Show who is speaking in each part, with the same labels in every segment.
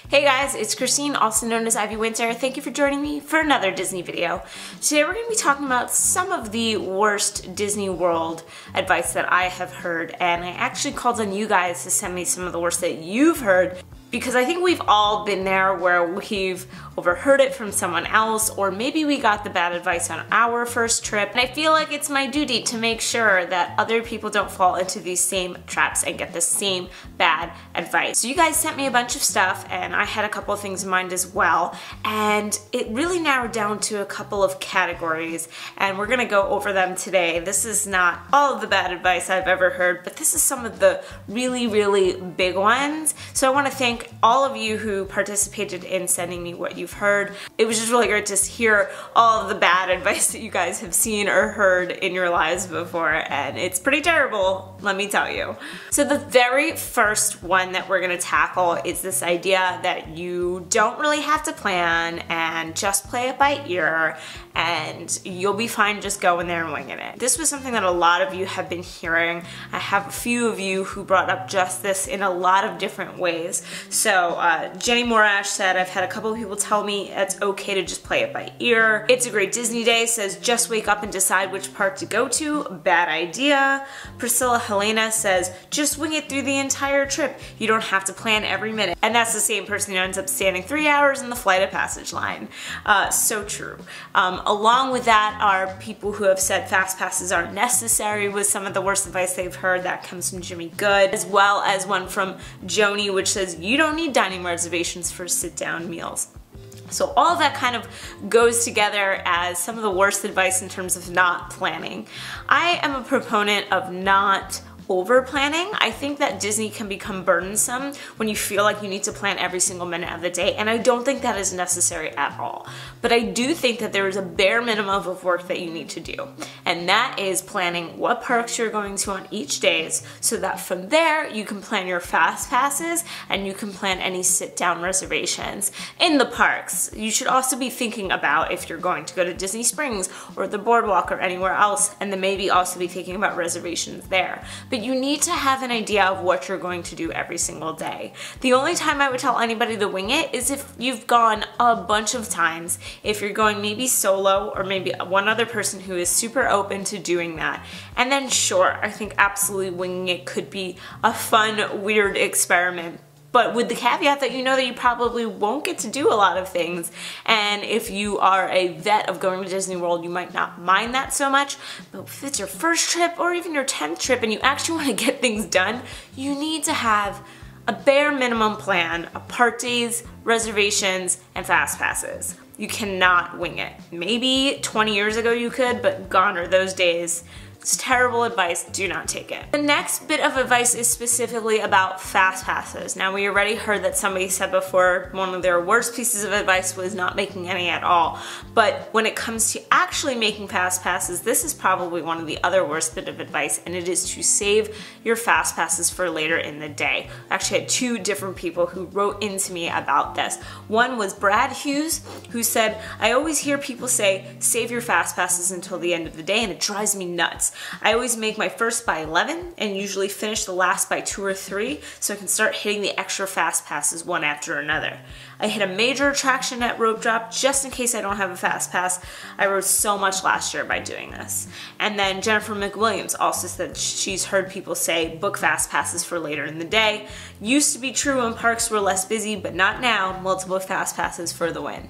Speaker 1: Hey guys, it's Christine, also known as IvyWinter. Thank you for joining me for another Disney video. Today we're going to be talking about some of the worst Disney World advice that I have heard, and I actually called on you guys to send me some of the worst that you've heard, because I think we've all been there where we've overheard it from someone else, or maybe we got the bad advice on our first trip, and I feel like it's my duty to make sure that other people don't fall into these same traps and get the same bad advice. So you guys sent me a bunch of stuff, and I had a couple of things in mind as well, and it really narrowed down to a couple of categories, and we're gonna go over them today. This is not all of the bad advice I've ever heard, but this is some of the really, really big ones. So I want to thank all of you who participated in sending me what you've heard. It was just really great to hear all of the bad advice that you guys have seen or heard in your lives before, and it's pretty terrible, let me tell you. So the very first one that we're gonna tackle is this idea that you don't really have to plan and just play it by ear and you'll be fine just going there and winging it. This was something that a lot of you have been hearing. I have a few of you who brought up just this in a lot of different ways. So Jenny Morash said, I've had a couple of people tell me it's okay to just play it by ear. It's a Great Disney Day says, just wake up and decide which park to go to. Bad idea. Priscilla Helena says, just wing it through the entire trip. You don't have to plan every minute. And that's the same person who ends up standing 3 hours in the Flight of Passage line. So true. Along with that are people who have said fast passes aren't necessary with some of the worst advice they've heard. That comes from Jimmy Good, as well as one from Joni, which says you don't need dining reservations for sit-down meals. So all of that kind of goes together as some of the worst advice in terms of not planning. I am a proponent of not over planning. I think that Disney can become burdensome when you feel like you need to plan every single minute of the day, and I don't think that is necessary at all. But I do think that there is a bare minimum of work that you need to do, and that is planning what parks you're going to on each day, so that from there you can plan your fast passes and you can plan any sit-down reservations in the parks. You should also be thinking about if you're going to go to Disney Springs or the Boardwalk or anywhere else, and then maybe also be thinking about reservations there. But you need to have an idea of what you're going to do every single day. The only time I would tell anybody to wing it is if you've gone a bunch of times, if you're going maybe solo or maybe one other person who is super open to doing that. And then sure, I think absolutely winging it could be a fun, weird experiment, but with the caveat that you know that you probably won't get to do a lot of things, and if you are a vet of going to Disney World, you might not mind that so much. But if it's your first trip or even your 10th trip and you actually want to get things done, you need to have a bare minimum plan of park days, reservations, and fast passes. You cannot wing it. Maybe 20 years ago you could, but gone are those days. It's terrible advice, do not take it. The next bit of advice is specifically about fast passes. Now we already heard that somebody said before one of their worst pieces of advice was not making any at all. But when it comes to actually making fast passes, this is probably one of the other worst bit of advice, and it is to save your fast passes for later in the day. I actually had two different people who wrote into me about this. One was Brad Hughes, who said, I always hear people say, save your fast passes until the end of the day, and it drives me nuts. I always make my first by 11 and usually finish the last by 2 or 3 so I can start hitting the extra fast passes one after another. I hit a major attraction at Rope Drop just in case I don't have a fast pass. I rode so much last year by doing this. And then Jennifer McWilliams also said she's heard people say book fast passes for later in the day. Used to be true when parks were less busy, but not now. Multiple fast passes for the win.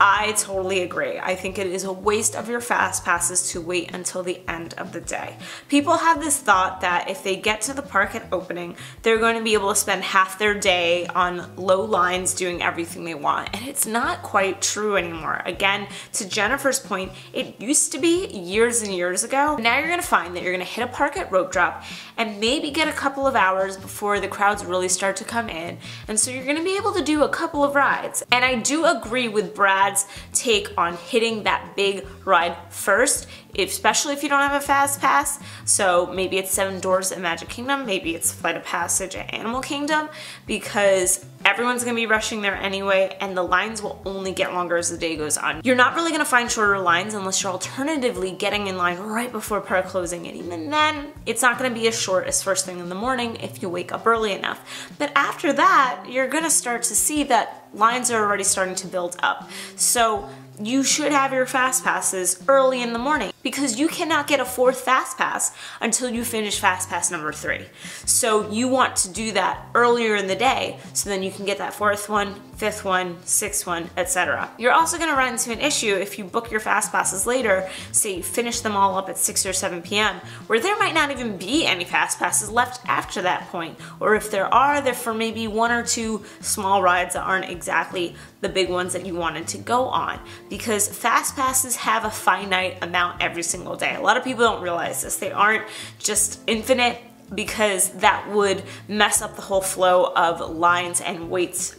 Speaker 1: I totally agree. I think it is a waste of your fast passes to wait until the end of the day. People have this thought that if they get to the park at opening, they're going to be able to spend half their day on low lines doing everything they want, and it's not quite true anymore. Again, to Jennifer's point, it used to be years and years ago. Now you're gonna find that you're gonna hit a park at Rope Drop and maybe get a couple of hours before the crowds really start to come in, and so you're gonna be able to do a couple of rides. And I do agree with Brad's take on hitting that big ride first especially if you don't have a fast pass. So maybe it's 7 Doors at Magic Kingdom, maybe it's Flight of Passage at Animal Kingdom, because everyone's gonna be rushing there anyway, and the lines will only get longer as the day goes on. You're not really gonna find shorter lines unless you're alternatively getting in line right before park closing, and even then, it's not gonna be as short as first thing in the morning if you wake up early enough. But after that, you're gonna start to see that lines are already starting to build up. So you should have your fast passes early in the morning, because you cannot get a 4th fast pass until you finish fast pass number 3. So you want to do that earlier in the day, so then you can get that 4th one, 5th one, 6th one, etc. You're also going to run into an issue if you book your fast passes later, say you finish them all up at 6 or 7 p.m., where there might not even be any fast passes left after that point, or if there are, they're for maybe 1 or 2 small rides that aren't exactly the big ones that you wanted to go on, because fast passes have a finite amount every single day. A lot of people don't realize this. They aren't just infinite, because that would mess up the whole flow of lines and waits.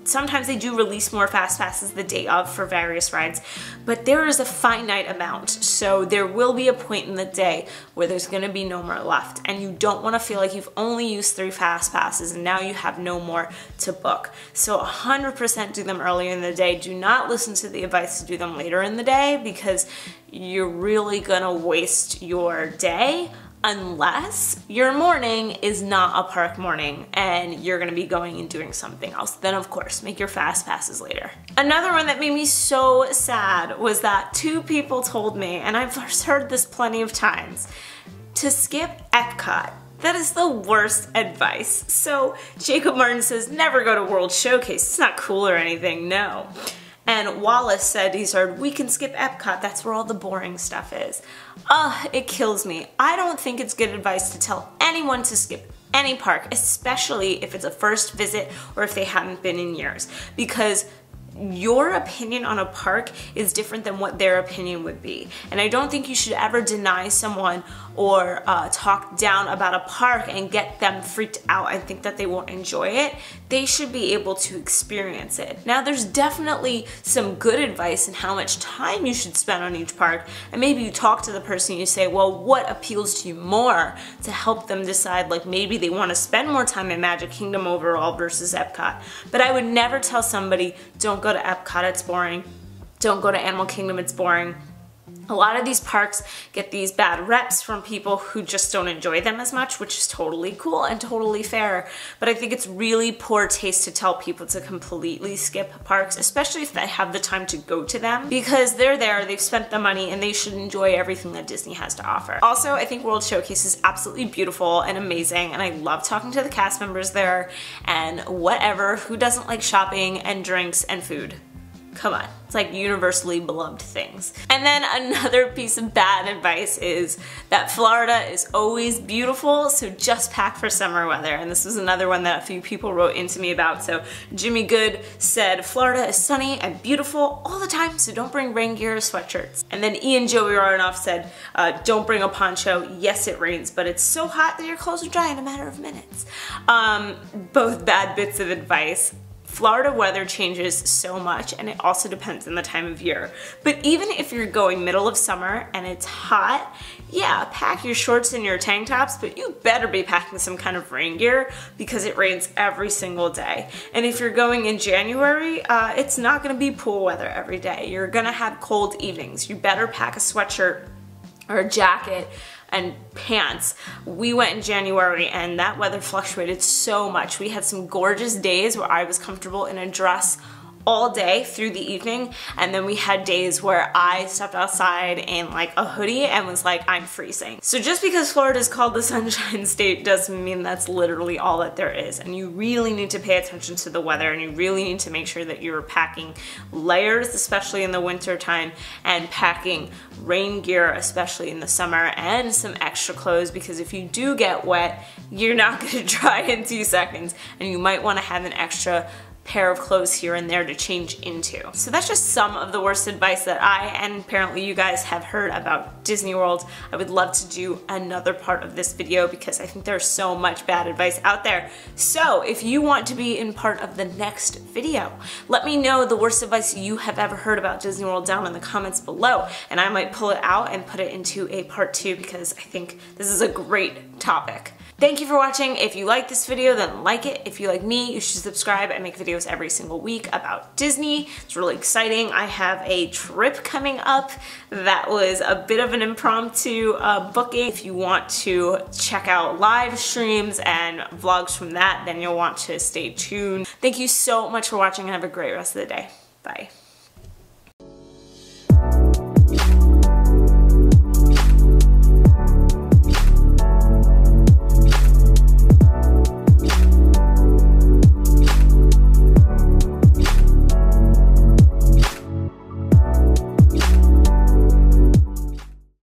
Speaker 1: Sometimes they do release more fast passes the day of for various rides, but there is a finite amount. So there will be a point in the day where there's gonna be no more left, and you don't wanna feel like you've only used 3 fast passes and now you have no more to book. So 100% do them earlier in the day. Do not listen to the advice to do them later in the day, because you're really gonna waste your day unless your morning is not a park morning and you're gonna be going and doing something else. Then of course, make your fast passes later. Another one that made me so sad was that 2 people told me, and I've heard this plenty of times, to skip Epcot. That is the worst advice. So Jacob Martin says, never go to World Showcase. It's not cool or anything, no. And Wallace said, he's heard, we can skip Epcot, that's where all the boring stuff is. It kills me. I don't think it's good advice to tell anyone to skip any park, especially if it's a first visit or if they haven't been in years, because your opinion on a park is different than what their opinion would be. And I don't think you should ever deny someone or talk down about a park and get them freaked out and think that they won't enjoy it. They should be able to experience it. Now, there's definitely some good advice in how much time you should spend on each park, and maybe you talk to the person and you say, well, what appeals to you more, to help them decide, like maybe they want to spend more time in Magic Kingdom overall versus Epcot. But I would never tell somebody, don't go to Epcot, it's boring. Don't go to Animal Kingdom, it's boring. A lot of these parks get these bad reps from people who just don't enjoy them as much, which is totally cool and totally fair. But I think it's really poor taste to tell people to completely skip parks, especially if they have the time to go to them, because they're there, they've spent the money, and they should enjoy everything that Disney has to offer. Also, I think World Showcase is absolutely beautiful and amazing, and I love talking to the cast members there, and whatever, who doesn't like shopping and drinks and food? Come on, it's like universally beloved things. And then another piece of bad advice is that Florida is always beautiful, so just pack for summer weather. And this was another one that a few people wrote into me about. So Jimmy Good said, Florida is sunny and beautiful all the time, so don't bring rain gear or sweatshirts. And then Ian Joey Aronoff said, don't bring a poncho. Yes, it rains, but it's so hot that your clothes will dry in a matter of minutes. Both bad bits of advice. Florida weather changes so much, and it also depends on the time of year. But even if you're going middle of summer and it's hot, yeah, pack your shorts and your tank tops, but you better be packing some kind of rain gear because it rains every single day. And if you're going in January, it's not gonna be pool weather every day. You're gonna have cold evenings. You better pack a sweatshirt or a jacket and pants. We went in January and that weather fluctuated so much. We had some gorgeous days where I was comfortable in a dress all day through the evening, and then we had days where I stepped outside in like a hoodie and was like, I'm freezing. So just because Florida is called the Sunshine State doesn't mean that's literally all that there is, and you really need to pay attention to the weather, and you really need to make sure that you're packing layers, especially in the winter time, and packing rain gear, especially in the summer, and some extra clothes, because if you do get wet, you're not gonna dry in 2 seconds, and you might wanna have an extra pair of clothes here and there to change into. So that's just some of the worst advice that I, and apparently you guys, have heard about Disney World. I would love to do another part of this video because I think there's so much bad advice out there. So if you want to be in part of the next video, let me know the worst advice you have ever heard about Disney World down in the comments below, and I might pull it out and put it into a part 2 because I think this is a great topic. Thank you for watching. If you like this video, then like it. If you like me, you should subscribe. I make videos every single week about Disney. It's really exciting. I have a trip coming up that was a bit of an impromptu booking. If you want to check out live streams and vlogs from that, then you'll want to stay tuned. Thank you so much for watching and have a great rest of the day. Bye.